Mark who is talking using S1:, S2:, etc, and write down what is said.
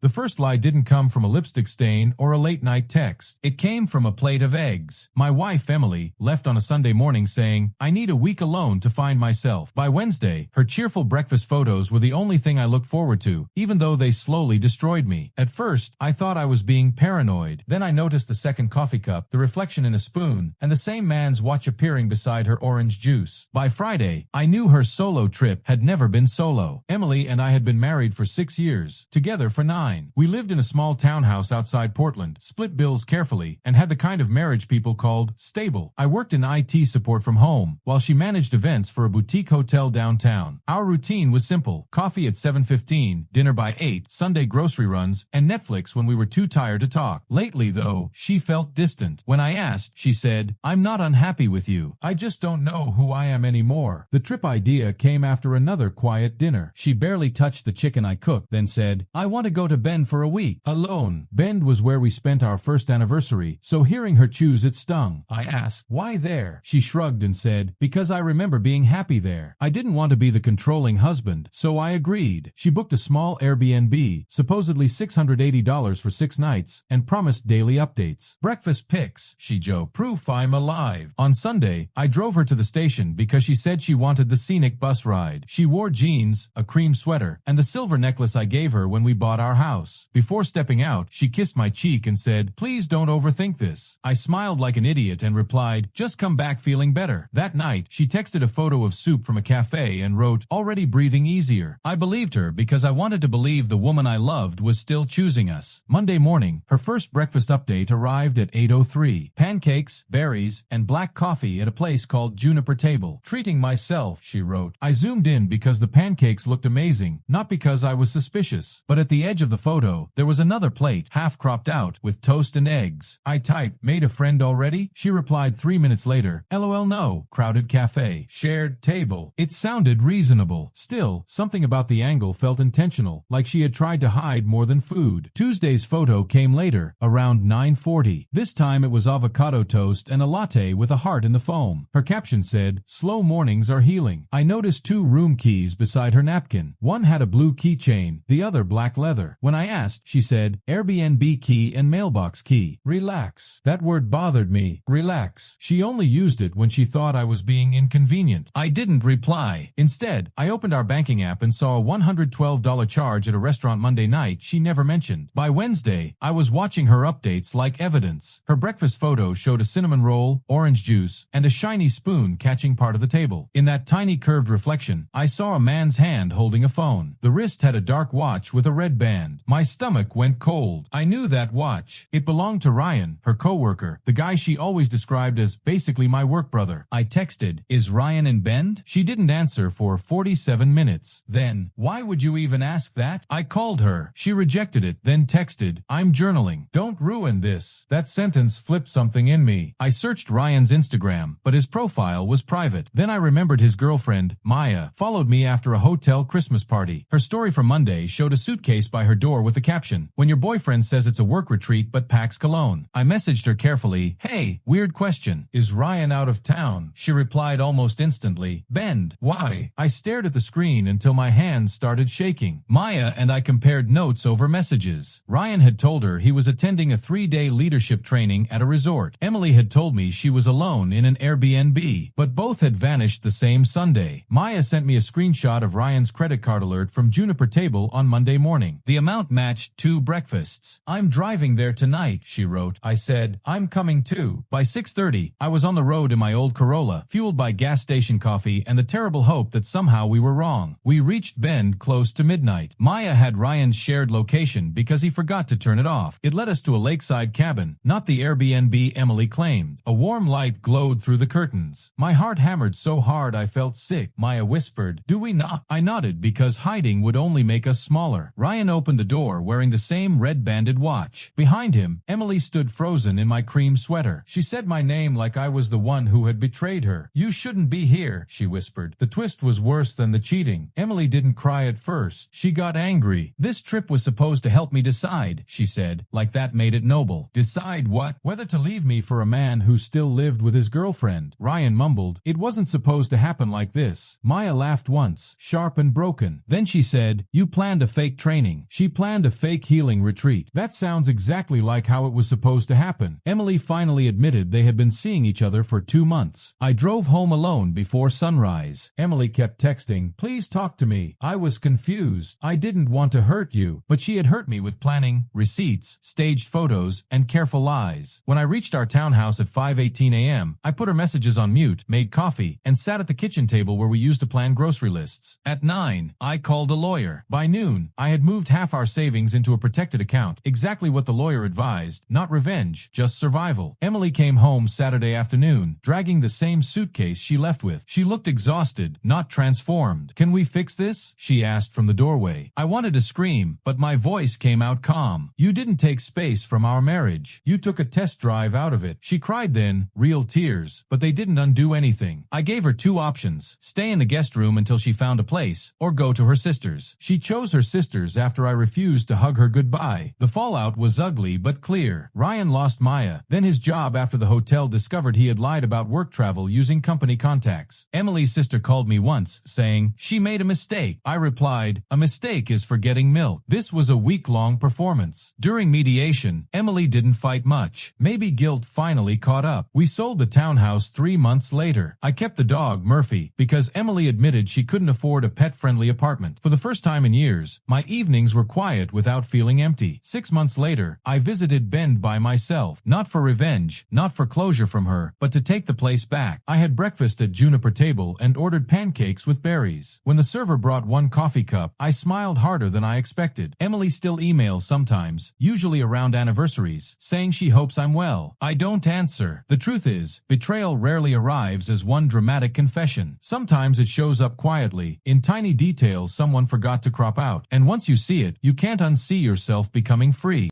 S1: The first lie didn't come from a lipstick stain or a late-night text. It came from a plate of eggs. My wife, Emily, left on a Sunday morning saying, "I need a week alone to find myself." By Wednesday, her cheerful breakfast photos were the only thing I looked forward to, even though they slowly destroyed me. At first, I thought I was being paranoid. Then I noticed the second coffee cup, the reflection in a spoon, and the same man's watch appearing beside her orange juice. By Friday, I knew her solo trip had never been solo. Emily and I had been married for 6 years, together for 9. We lived in a small townhouse outside Portland, split bills carefully, and had the kind of marriage people called stable. I worked in IT support from home, while she managed events for a boutique hotel downtown. Our routine was simple: coffee at 7:15, dinner by 8, Sunday grocery runs, and Netflix when we were too tired to talk. Lately, though, she felt distant. When I asked, she said, "I'm not unhappy with you. I just don't know who I am anymore." The trip idea came after another quiet dinner. She barely touched the chicken I cooked, then said, "I want to go to Bend for a week, alone." Bend was where we spent our first anniversary, so hearing her choose it stung. I asked, "Why there?" She shrugged and said, "Because I remember being happy there." I didn't want to be the controlling husband, so I agreed. She booked a small Airbnb, supposedly $680 for 6 nights, and promised daily updates. "Breakfast pics," she joked. "Proof I'm alive." On Sunday, I drove her to the station because she said she wanted the scenic bus ride. She wore jeans, a cream sweater, and the silver necklace I gave her when we bought our house. Before stepping out, she kissed my cheek and said, "Please don't overthink this." I smiled like an idiot and replied, "Just come back feeling better." That night, she texted a photo of soup from a cafe and wrote, "Already breathing easier." I believed her because I wanted to believe the woman I loved was still choosing us. Monday morning, her first breakfast update arrived at 8:03. Pancakes, berries, and black coffee at a place called Juniper Table. "Treating myself," she wrote. I zoomed in because the pancakes looked amazing, not because I was suspicious. But at the edge of the photo, there was another plate, half cropped out, with toast and eggs. I typed, "Made a friend already?" She replied 3 minutes later, "LOL no, crowded cafe, shared table." It sounded reasonable. Still, something about the angle felt intentional, like she had tried to hide more than food. Tuesday's photo came later, around 9:40. This time it was avocado toast and a latte with a heart in the foam. Her caption said, "Slow mornings are healing." I noticed 2 room keys beside her napkin. One had a blue keychain, the other black leather. When I asked, she said, "Airbnb key and mailbox key." Relax. That word bothered me. Relax. She only used it when she thought I was being inconvenient. I didn't reply. Instead, I opened our banking app and saw a $112 charge at a restaurant Monday night she never mentioned. By Wednesday, I was watching her updates like evidence. Her breakfast photo showed a cinnamon roll, orange juice, and a shiny spoon catching part of the table. In that tiny curved reflection, I saw a man's hand holding a phone. The wrist had a dark watch with a red band. My stomach went cold. I knew that watch. It belonged to Ryan, her coworker, the guy she always described as basically my work brother. I texted, "Is Ryan in Bend?" She didn't answer for 47 minutes. Then, "Why would you even ask that?" I called her. She rejected it, then texted, "I'm journaling. Don't ruin this." That sentence flipped something in me. I searched Ryan's Instagram, but his profile was private. Then I remembered his girlfriend, Maya, followed me after a hotel Christmas party. Her story from Monday showed a suitcase by her door with the caption, "When your boyfriend says it's a work retreat but packs cologne." I messaged her carefully, "Hey, weird question. Is Ryan out of town?" She replied almost instantly, "Bend. Why?" I stared at the screen until my hands started shaking. Maya and I compared notes over messages. Ryan had told her he was attending a 3-day leadership training at a resort. Emily had told me she was alone in an Airbnb, but both had vanished the same Sunday. Maya sent me a screenshot of Ryan's credit card alert from Juniper Table on Monday morning. The amount matched 2 breakfasts. "I'm driving there tonight," she wrote. I said, "I'm coming too." By 6:30, I was on the road in my old Corolla, fueled by gas station coffee and the terrible hope that somehow we were wrong. We reached Bend close to midnight. Maya had Ryan's shared location because he forgot to turn it off. It led us to a lakeside cabin, not the Airbnb Emily claimed. A warm light glowed through the curtains. My heart hammered so hard I felt sick. Maya whispered, "Do we knock?" I nodded because hiding would only make us smaller. Ryan opened the door wearing the same red-banded watch. Behind him, Emily stood frozen in my cream sweater. She said my name like I was the one who had betrayed her. "You shouldn't be here," she whispered. The twist was worse than the cheating. Emily didn't cry at first. She got angry. "This trip was supposed to help me decide," she said, like that made it noble. "Decide what?" "Whether to leave me for a man who still lived with his girlfriend." Ryan mumbled, "It wasn't supposed to happen like this." Maya laughed once, sharp and broken. Then she said, "You planned a fake training." She planned a fake healing retreat. That sounds exactly like how it was supposed to happen. Emily finally admitted they had been seeing each other for 2 months. I drove home alone before sunrise. Emily kept texting, "Please talk to me." I was confused. I didn't want to hurt you, but she had hurt me with planning, receipts, staged photos, and careful lies. When I reached our townhouse at 5:18 a.m., I put her messages on mute, made coffee, and sat at the kitchen table where we used to plan grocery lists. At 9, I called a lawyer. By noon, I had moved half our savings into a protected account, exactly what the lawyer advised, not revenge, just survival. Emily came home Saturday afternoon, dragging the same suitcase she left with. She looked exhausted, not transformed. "Can we fix this?" she asked from the doorway. I wanted to scream, but my voice came out calm. "You didn't take space from our marriage. You took a test drive out of it." She cried then, real tears, but they didn't undo anything. I gave her 2 options: stay in the guest room until she found a place, or go to her sister's. She chose her sister's after I refused to hug her goodbye. The fallout was ugly but clear. Ryan lost Maya, then his job after the hotel discovered he had lied about work travel using company contacts. Emily's sister called me once, saying she made a mistake. I replied, "A mistake is forgetting milk." This was a week-long performance. During mediation, Emily didn't fight much. Maybe guilt finally caught up. We sold the townhouse 3 months later. I kept the dog, Murphy, because Emily admitted she couldn't afford a pet-friendly apartment. For the first time in years, my evenings were quiet without feeling empty. 6 months later, I visited Bend by myself, not for revenge, not for closure from her, but to take the place back. I had breakfast at Juniper Table and ordered pancakes with berries. When the server brought 1 coffee cup, I smiled harder than I expected. Emily still emails sometimes, usually around anniversaries, saying she hopes I'm well. I don't answer. The truth is, betrayal rarely arrives as one dramatic confession. Sometimes it shows up quietly, in tiny details someone forgot to crop out, and once you see it, you can't unsee yourself becoming free.